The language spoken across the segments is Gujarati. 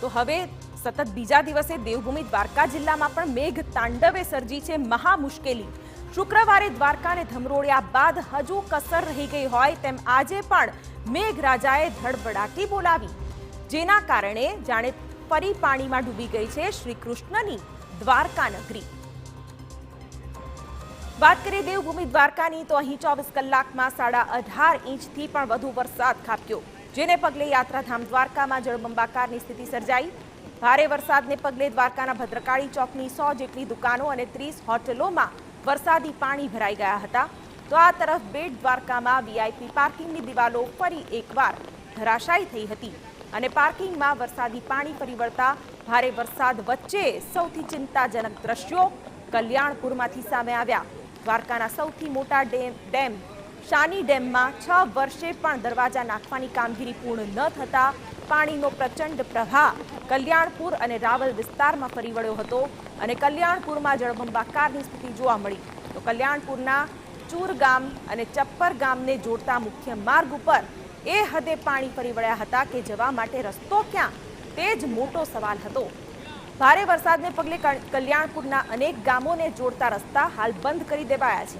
તો હવે સતત બીજા દિવસે દેવભૂમિ દ્વારકા જિલ્લામાં પણ મેઘ તાંડવે સર્જી છે મહા મુશ્કેલી। શુક્રવારે દ્વારકાને ધમરોળ્યા બાદ હજુ કસર રહી ગઈ હોય તેમ આજે પણ મેઘરાજાએ ધડબડાટી બોલાવી, જેના કારણે જાણે ફરી પાણીમાં ડૂબી ગઈ છે શ્રી કૃષ્ણની દ્વારકા નગરી। વાત કરીએ દેવભૂમિ દ્વારકાની તો અહીં 24 કલાકમાં 18.5 ઇંચથી પણ વધુ વરસાદ ખાબક્યો, જેને પગલે યાત્રાધામ દ્વારકામાં જળબંબાકારની સ્થિતિ સર્જાઈ। ભારે વરસાદને પગલે દ્વારકાના ભદ્રકાળી ચોકની 100 જેટલી દુકાનો અને 30 હોટલોમાં વરસાદી પાણી ભરાઈ ગયા હતા। તો આ તરફ બેટ દ્વારકામાં વીઆઈપી પાર્કિંગની દિવાલો ફરી એકવાર ધરાશાયી થઈ હતી અને પાર્કિંગમાં વરસાદી પાણી ફરી વળતા ભારે વરસાદ વચ્ચે સૌથી ચિંતાજનક દ્રશ્યો કલ્યાણપુરમાંથી સામે આવ્યા। દ્વારકાના સૌથી મોટા ડેમ શાની ડેમમાં 6 વર્ષે પણ દરવાજા નાખવાની કામગીરી પૂર્ણ ન થતા પાણીનો પ્રચંડ પ્રવાહ કલ્યાણપુર અને રાવલ વિસ્તારમાં ફરી વળ્યો હતો અને કલ્યાણપુરમાં જળબંબાકારની સ્થિતિ જોવા મળી। તો કલ્યાણપુરના ચૂર ગામ અને ચપ્પર ગામને જોડતા મુખ્ય માર્ગ ઉપર એ હદે પાણી ફરી વળ્યા હતા કે જવા માટે રસ્તો ક્યાં, તે જ મોટો સવાલ હતો। ભારે વરસાદને પગલે કલ્યાણપુરના અનેક ગામોને જોડતા રસ્તા હાલ બંધ કરી દેવાયા છે।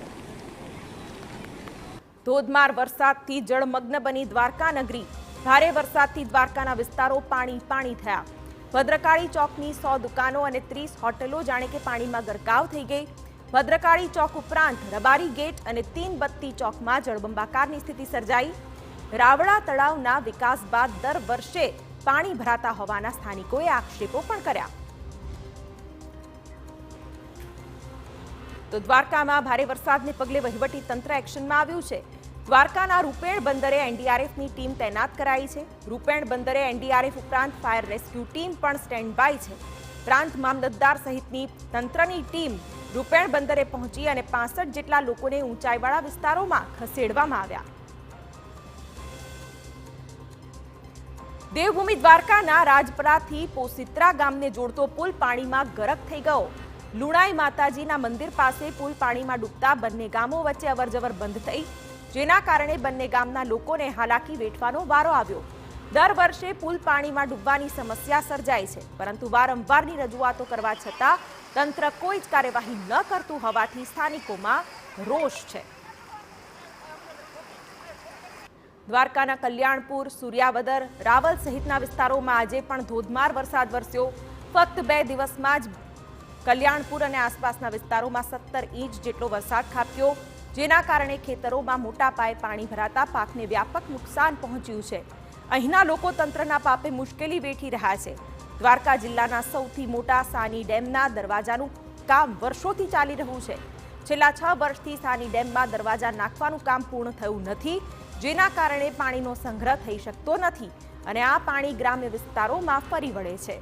ધોધમાર વરસાદથી જળમગ્ન બની દ્વારકા નગરી। ભારે વરસાદથી દ્વારકાના વિસ્તારો પાણી થયા। ભદ્રકાળી ચોકની 100 દુકાનો અને 30 હોટલો જાણે કે પાણીમાં ગરકાવ થઈ ગઈ। ભદ્રકાળી ચોક ઉપરાંત રબારી ગેટ અને તીનબત્તી ચોકમાં જળબંબાકારની સ્થિતિ સર્જાઈ। રાવળા તળાવના વિકાસ બાદ દર વર્ષે પાણી ભરાતા હોવાના સ્થાનિકોએ આક્ષેપો પણ કર્યા। તો દ્વારકામાં ભારે વરસાદને પગલે વહીવટી તંત્ર એક્શનમાં આવ્યું છે। દ્વારકાના રૂપેણ બંદરે એનડીઆરએફની ટીમ તૈનાત કરાઈ છે। રૂપેણ બંદરે એનડીઆરએફ ઉપરાંત ફાયર રેસ્ક્યુ ટીમ પણ સ્ટેન્ડ બાય છે। પ્રાંત મામલતદાર સહિતની તંત્રની ટીમ રૂપેણ બંદરે પહોંચી અને 65 જેટલા લોકોને ઊંચાઈવાળા વિસ્તારોમાં ખસેડવામાં આવ્યા। દેવભૂમિ દ્વારકાના રાજપરાથી પોસિત્રા ગામને જોડતો પુલ પાણીમાં ગરક થઈ ગયો। લુણાઈ માતાજીના મંદિર પાસે પુલ પાણીમાં ડૂબતા બંને ગામો વચ્ચે અવરજવર બંધ થઈ, જેના કારણે બંને ગામના લોકોને હાલાકી વેઠવાનો વારો આવ્યો। દર વર્ષે પુલ પાણીમાં ડૂબવાની સમસ્યા સર્જાય છે, પરંતુ વારંવારની રજૂઆતો કરવા છતાં તંત્ર કોઈ જ કાર્યવાહી ન કરતું હોવાથી સ્થાનિકોમાં રોષ છે। દ્વારકાના કલ્યાણપુર, સૂર્યાવદર, રાવલ સહિતના વિસ્તારોમાં આજે પણ ધોધમાર વરસાદ વરસ્યો। ફક્ત 2 દિવસમાં જ કલ્યાણપુર અને આસપાસના વિસ્તારોમાં 17 ઇંચ જેટલો વરસાદ ખાબક્યો, જેના કારણે ખેતરોમાં મોટા પાયે પાણી ભરાતા પાકને વ્યાપક નુકસાન પહોંચ્યું છે। અહીંના લોકો તંત્રના પાપે મુશ્કેલી વેઠી રહ્યા છે। દ્વારકા જિલ્લાના સૌથી મોટા સાની ડેમના દરવાજાનું કામ વર્ષોથી ચાલી રહ્યું છે। છેલ્લા 6 વર્ષથી સાની ડેમમાં દરવાજા નાખવાનું કામ પૂર્ણ થયું નથી, જેના કારણે પાણીનો સંગ્રહ થઈ શકતો નથી અને આ પાણી ગ્રામ્ય વિસ્તારોમાં ફરી વળે છે।